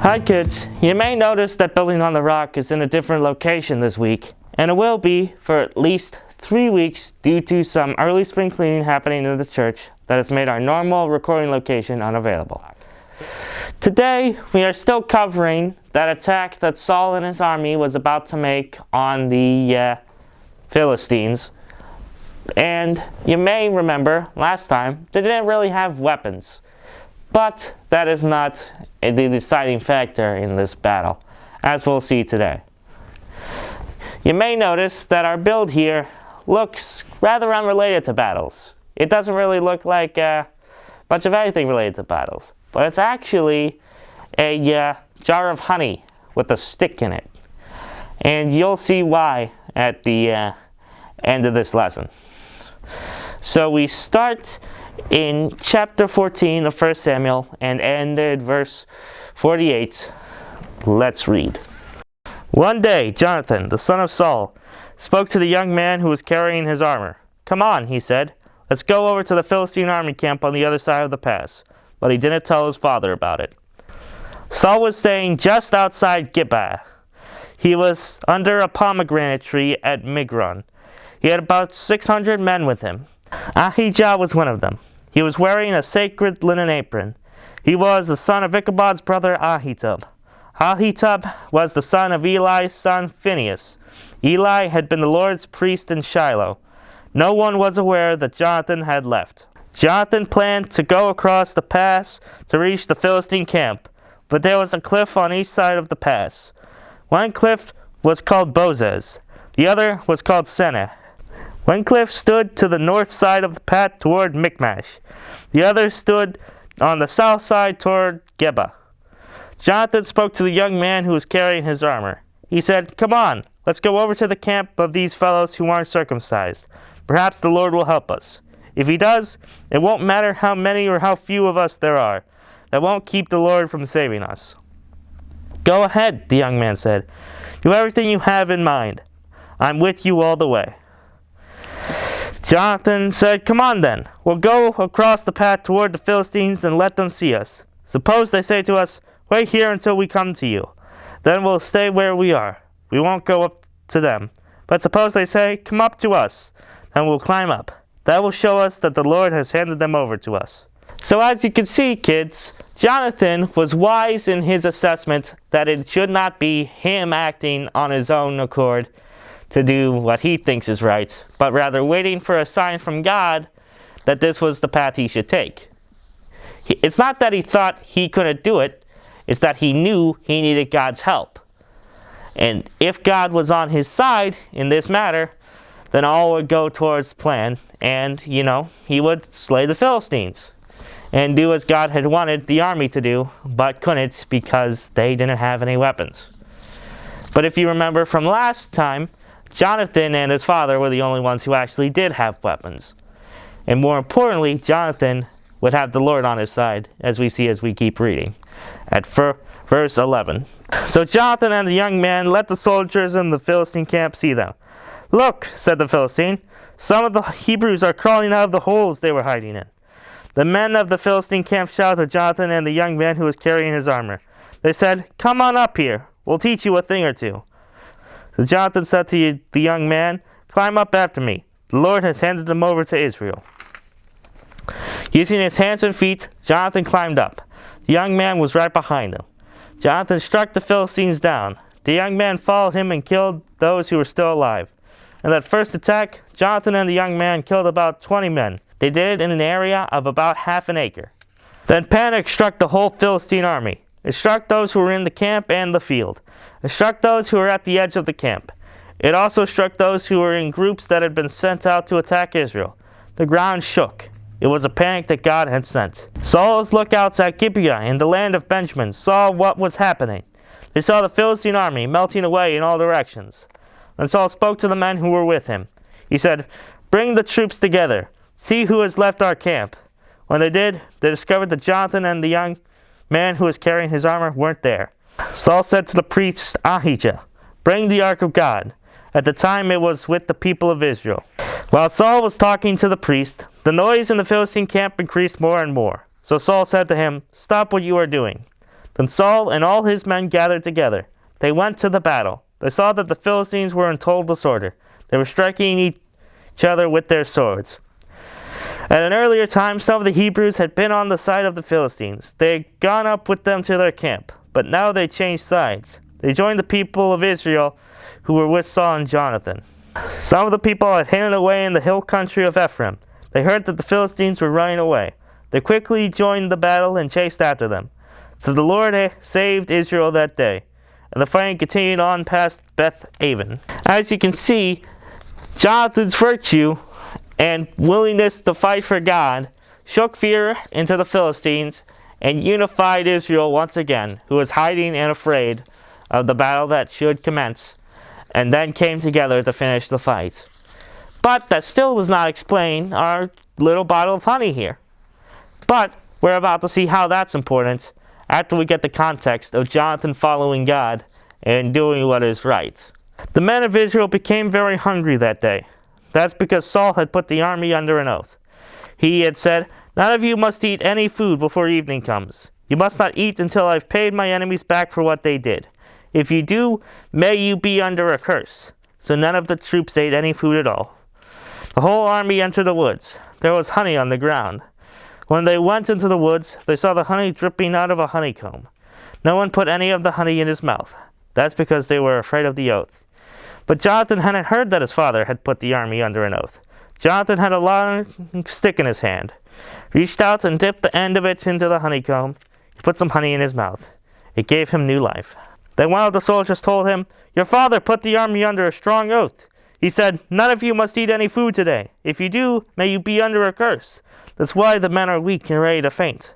Hi kids, you may notice that Building on the Rock is in a different location this week, and it will be for at least 3 weeks due to some early spring cleaning happening in the church that has made our normal recording location unavailable. Today, we are still covering that attack that Saul and his army was about to make on the Philistines. And you may remember last time they didn't really have weapons. But that is not the deciding factor in this battle, as we'll see today. You may notice that our build here looks rather unrelated to battles. It doesn't really look like much of anything related to battles, but it's actually a jar of honey with a stick in it. And you'll see why at the end of this lesson. So we start in chapter 14 of 1 Samuel and end at verse 48. Let's read. One day, Jonathan, the son of Saul, spoke to the young man who was carrying his armor. "Come on," he said. "Let's go over to the Philistine army camp on the other side of the pass." But he didn't tell his father about it. Saul was staying just outside Gibeah. He was under a pomegranate tree at Migron. He had about 600 men with him. Ahijah was one of them. He was wearing a sacred linen apron. He was the son of Ichabod's brother Ahitub. Ahitub was the son of Eli's son Phinehas. Eli had been the Lord's priest in Shiloh. No one was aware that Jonathan had left. Jonathan planned to go across the pass to reach the Philistine camp, but there was a cliff on each side of the pass. One cliff was called Bozez. The other was called Seneh. One cliff stood to the north side of the path toward Michmash. The other stood on the south side toward Geba. Jonathan spoke to the young man who was carrying his armor. He said, "Come on, let's go over to the camp of these fellows who aren't circumcised. Perhaps the Lord will help us. If he does, it won't matter how many or how few of us there are. That won't keep the Lord from saving us." "Go ahead," the young man said. "Do everything you have in mind. I'm with you all the way." Jonathan said, "Come on then. We'll go across the path toward the Philistines and let them see us. Suppose they say to us, 'Wait here until we come to you.' Then we'll stay where we are. We won't go up to them. But suppose they say, 'Come up to us.' Then we'll climb up. That will show us that the Lord has handed them over to us." So as you can see, kids, Jonathan was wise in his assessment that it should not be him acting on his own accord to do what he thinks is right, but rather waiting for a sign from God that this was the path he should take. It's not that he thought he couldn't do it, it's that he knew he needed God's help. And if God was on his side in this matter, then all would go towards plan, and, he would slay the Philistines and do as God had wanted the army to do, but couldn't because they didn't have any weapons. But if you remember from last time, Jonathan and his father were the only ones who actually did have weapons. And more importantly, Jonathan would have the Lord on his side, as we see as we keep reading, at verse 11. So Jonathan and the young man let the soldiers in the Philistine camp see them. "Look," said the Philistine, "some of the Hebrews are crawling out of the holes they were hiding in." The men of the Philistine camp shouted to Jonathan and the young man who was carrying his armor. They said, "Come on up here. We'll teach you a thing or two." So Jonathan said to the young man, "Climb up after me. The Lord has handed them over to Israel." Using his hands and feet, Jonathan climbed up. The young man was right behind him. Jonathan struck the Philistines down. The young man followed him and killed those who were still alive. In that first attack, Jonathan and the young man killed about 20 men. They did it in an area of about half an acre. Then panic struck the whole Philistine army. It struck those who were in the camp and the field. It struck those who were at the edge of the camp. It also struck those who were in groups that had been sent out to attack Israel. The ground shook. It was a panic that God had sent. Saul's lookouts at Gibeah in the land of Benjamin saw what was happening. They saw the Philistine army melting away in all directions. Then Saul spoke to the men who were with him. He said, "Bring the troops together. See who has left our camp." When they did, they discovered that Jonathan and the young man who was carrying his armor weren't there. Saul said to the priest Ahijah, "Bring the ark of God." At the time it was with the people of Israel. While Saul was talking to the priest, the noise in the Philistine camp increased more and more. So Saul said to him, "Stop what you are doing." Then Saul and all his men gathered together. They went to the battle. They saw that the Philistines were in total disorder. They were striking each other with their swords. At an earlier time, some of the Hebrews had been on the side of the Philistines. They had gone up with them to their camp, but now they changed sides. They joined the people of Israel who were with Saul and Jonathan. Some of the people had hidden away in the hill country of Ephraim. They heard that the Philistines were running away. They quickly joined the battle and chased after them. So the Lord saved Israel that day, and the fighting continued on past Beth-aven. As you can see, Jonathan's virtue and willingness to fight for God shook fear into the Philistines and unified Israel once again, who was hiding and afraid of the battle that should commence, and then came together to finish the fight. But that still does not explain our little bottle of honey here. But we're about to see how that's important after we get the context of Jonathan following God and doing what is right. The men of Israel became very hungry that day. That's because Saul had put the army under an oath. He had said, "None of you must eat any food before evening comes. You must not eat until I've paid my enemies back for what they did. If you do, may you be under a curse." So none of the troops ate any food at all. The whole army entered the woods. There was honey on the ground. When they went into the woods, they saw the honey dripping out of a honeycomb. No one put any of the honey in his mouth. That's because they were afraid of the oath. But Jonathan hadn't heard that his father had put the army under an oath. Jonathan had a long stick in his hand, reached out and dipped the end of it into the honeycomb. He put some honey in his mouth. It gave him new life. Then one of the soldiers told him, "Your father put the army under a strong oath. He said, 'None of you must eat any food today. If you do, may you be under a curse.' That's why the men are weak and ready to faint."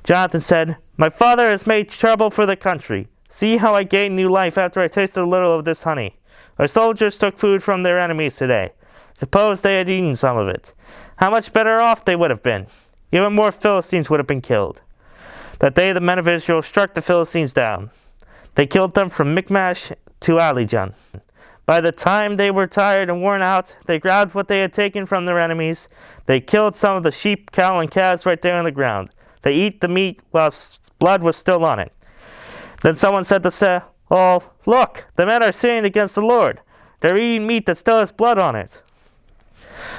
Jonathan said, "My father has made trouble for the country. See how I gained new life after I tasted a little of this honey. Our soldiers took food from their enemies today. Suppose they had eaten some of it. How much better off they would have been. Even more Philistines would have been killed." That day the men of Israel struck the Philistines down. They killed them from Michmash to Alijan. By the time they were tired and worn out, they grabbed what they had taken from their enemies. They killed some of the sheep, cattle, and calves right there on the ground. They ate the meat while blood was still on it. Then someone said to Saul, "Oh, look, the men are sinning against the Lord. They're eating meat that still has blood on it."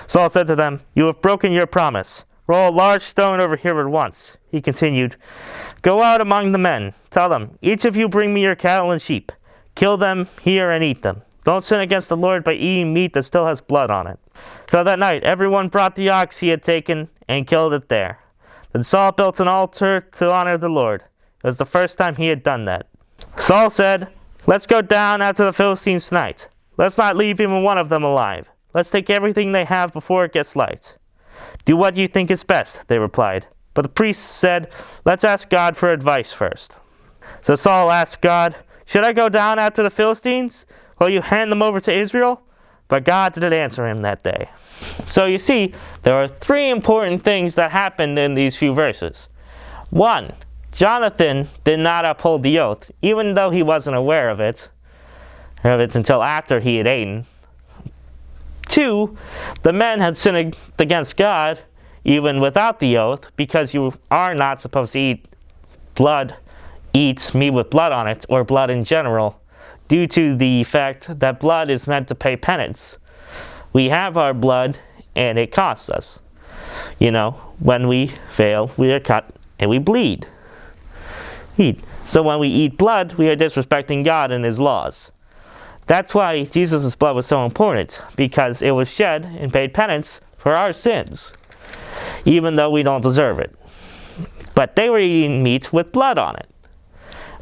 Saul said to them, "You have broken your promise. Roll a large stone over here at once." He continued, "Go out among the men. Tell them, each of you bring me your cattle and sheep. Kill them here and eat them. Don't sin against the Lord by eating meat that still has blood on it." So that night everyone brought the ox he had taken and killed it there. Then Saul built an altar to honor the Lord. It was the first time he had done that. Saul said, "Let's go down after the Philistines tonight. Let's not leave even one of them alive. Let's take everything they have before it gets light." "Do what you think is best," they replied. But the priests said, "Let's ask God for advice first." So Saul asked God, "Should I go down after the Philistines? Will you hand them over to Israel?" But God didn't answer him that day. So you see, there are three important things that happened in these few verses. 1. Jonathan did not uphold the oath, even though he wasn't aware of it until after he had eaten. 2. The men had sinned against God, even without the oath, because you are not supposed to eat meat with blood on it, or blood in general, due to the fact that blood is meant to pay penance. We have our blood, and it costs us. When we fail, we are cut, and we bleed. So when we eat blood, we are disrespecting God and His laws. That's why Jesus' blood was so important, because it was shed and paid penance for our sins, even though we don't deserve it. But they were eating meat with blood on it.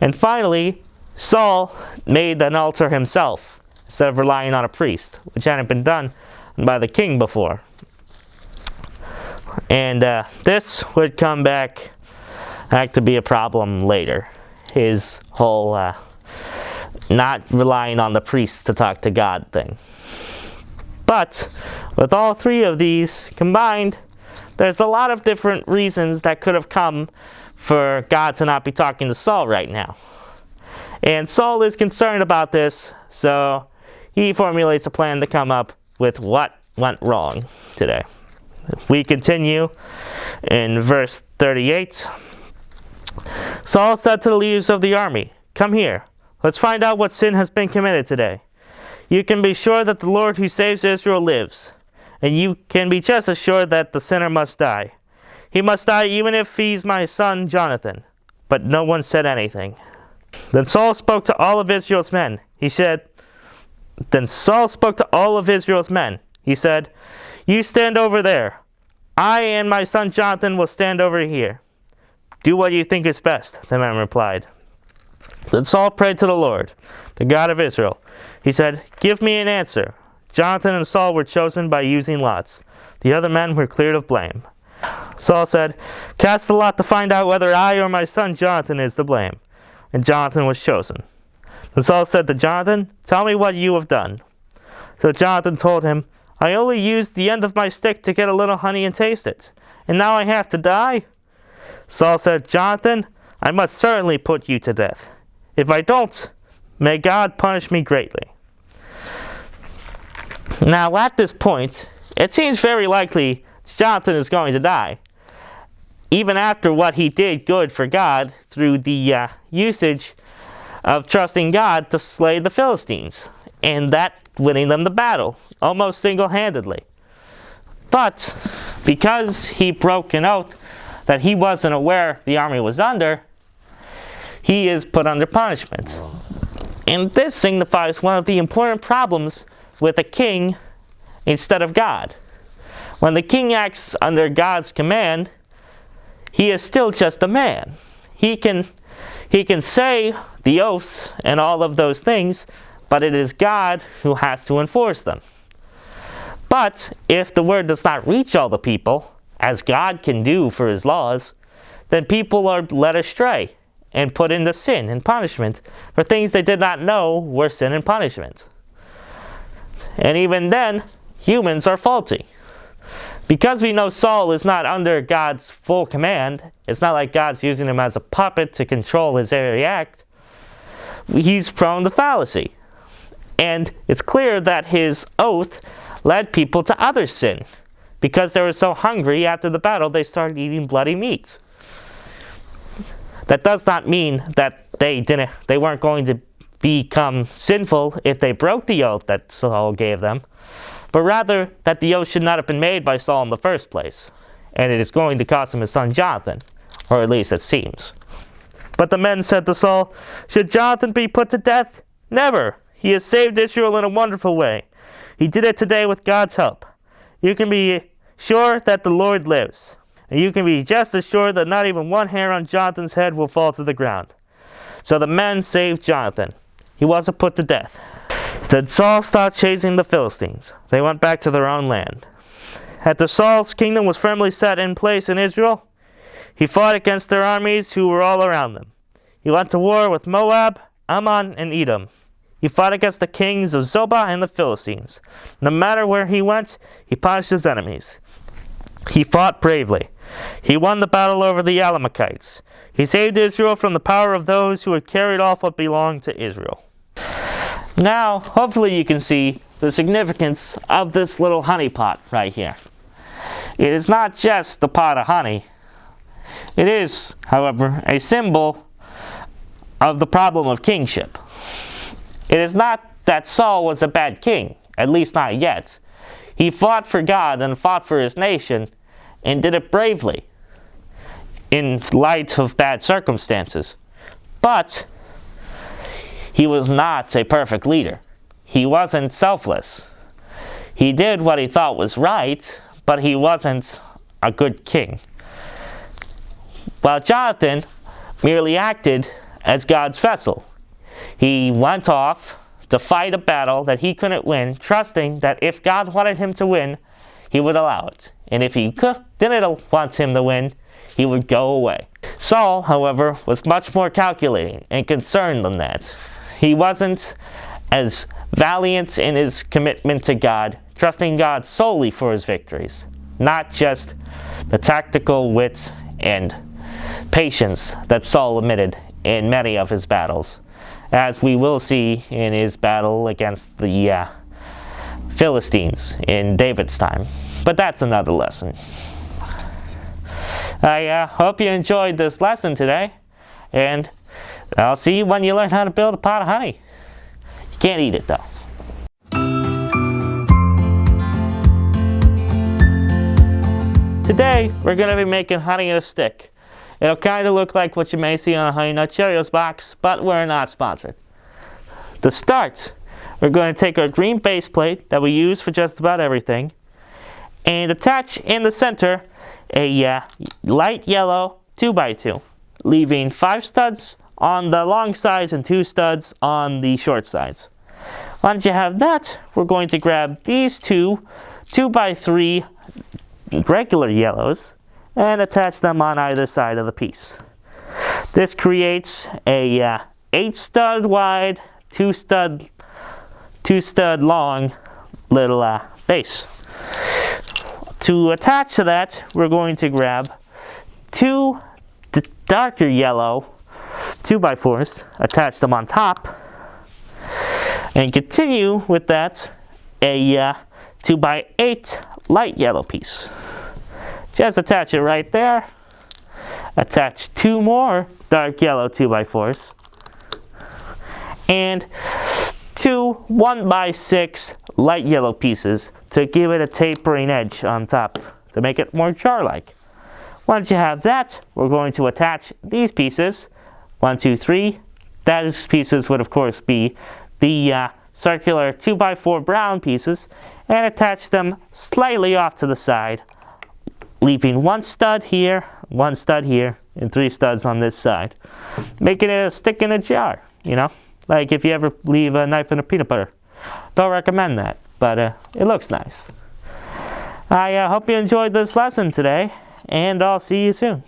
And finally, Saul made an altar himself, instead of relying on a priest, which hadn't been done by the king before. And this would come back to be a problem later. His whole not relying on the priest to talk to God thing. But with all three of these combined, there's a lot of different reasons that could have come for God to not be talking to Saul right now. And Saul is concerned about this, so he formulates a plan to come up with what went wrong today. We continue in verse 38. Saul said to the leaders of the army, "Come here. Let's find out what sin has been committed today. You can be sure that the Lord who saves Israel lives, and you can be just as sure that the sinner must die. He must die even if he's my son Jonathan." But no one said anything. Then Saul spoke to all of Israel's men. He said, "You stand over there. I and my son Jonathan will stand over here." "Do what you think is best," the men replied. Then Saul prayed to the Lord, the God of Israel. He said, "Give me an answer." Jonathan and Saul were chosen by using lots. The other men were cleared of blame. Saul said, "Cast the lot to find out whether I or my son Jonathan is to blame." And Jonathan was chosen. Then Saul said to Jonathan, "Tell me what you have done." So Jonathan told him, "I only used the end of my stick to get a little honey and taste it, and now I have to die?" Saul said, "Jonathan, I must certainly put you to death. If I don't, may God punish me greatly." Now at this point, it seems very likely Jonathan is going to die, even after what he did good for God through the usage of trusting God to slay the Philistines, and that winning them the battle, almost single-handedly. But because he broke an oath that he wasn't aware the army was under, he is put under punishment. And this signifies one of the important problems with a king instead of God. When the king acts under God's command, he is still just a man. He can say the oaths and all of those things, but it is God who has to enforce them. But if the word does not reach all the people, as God can do for his laws, then people are led astray and put into sin and punishment for things they did not know were sin and punishment. And even then, humans are faulty. Because we know Saul is not under God's full command, it's not like God's using him as a puppet to control his every act, he's prone to fallacy. And it's clear that his oath led people to other sin. Because they were so hungry after the battle, they started eating bloody meat. That does not mean that they weren't going to become sinful if they broke the oath that Saul gave them, but rather that the oath should not have been made by Saul in the first place, and it is going to cost him his son Jonathan, or at least it seems. But the men said to Saul, "Should Jonathan be put to death? Never! He has saved Israel in a wonderful way. He did it today with God's help. You can be sure that the Lord lives, and you can be just as sure that not even one hair on Jonathan's head will fall to the ground." So the men saved Jonathan. He wasn't put to death. Then Saul stopped chasing the Philistines. They went back to their own land. After Saul's kingdom was firmly set in place in Israel, he fought against their armies who were all around them. He went to war with Moab, Ammon, and Edom. He fought against the kings of Zobah and the Philistines. No matter where he went, he punished his enemies. He fought bravely. He won the battle over the Amalekites. He saved Israel from the power of those who had carried off what belonged to Israel. Now, hopefully you can see the significance of this little honey pot right here. It is not just the pot of honey. It is, however, a symbol of the problem of kingship. It is not that Saul was a bad king, at least not yet. He fought for God and fought for his nation and did it bravely in light of bad circumstances. But he was not a perfect leader. He wasn't selfless. He did what he thought was right, but he wasn't a good king. While Jonathan merely acted as God's vessel. He went off to fight a battle that he couldn't win, trusting that if God wanted him to win, he would allow it. And if he didn't want him to win, he would go away. Saul, however, was much more calculating and concerned than that. He wasn't as valiant in his commitment to God, trusting God solely for his victories, not just the tactical wit and patience that Saul omitted in many of his battles, as we will see in his battle against the Philistines in David's time. But that's another lesson. I hope you enjoyed this lesson today. And I'll see you when you learn how to build a pot of honey. You can't eat it though. Today, we're going to be making honey in a stick. It'll kind of look like what you may see on a Honey Nut Cheerios box, but we're not sponsored. To start, we're going to take our green base plate that we use for just about everything and attach in the center a light yellow 2x2, leaving 5 studs on the long sides and 2 studs on the short sides. Once you have that, we're going to grab these 2x3 regular yellows and attach them on either side of the piece. This creates a 8 stud wide, 2 stud long little base. To attach to that, we're going to grab 2 darker yellow 2x4s, attach them on top, and continue with that a 2x8 light yellow piece. Just attach it right there. Attach 2 more dark yellow 2x4s and 2 1x6 light yellow pieces to give it a tapering edge on top to make it more jar-like. Once you have that, we're going to attach these pieces. 1, 2, 3. Those pieces would of course be the circular 2x4 brown pieces, and attach them slightly off to the side, leaving 1 stud here, 1 stud here, and 3 studs on this side, making it a stick in a jar, you know, like if you ever leave a knife in a peanut butter. Don't recommend that, but it looks nice. I hope you enjoyed this lesson today, and I'll see you soon.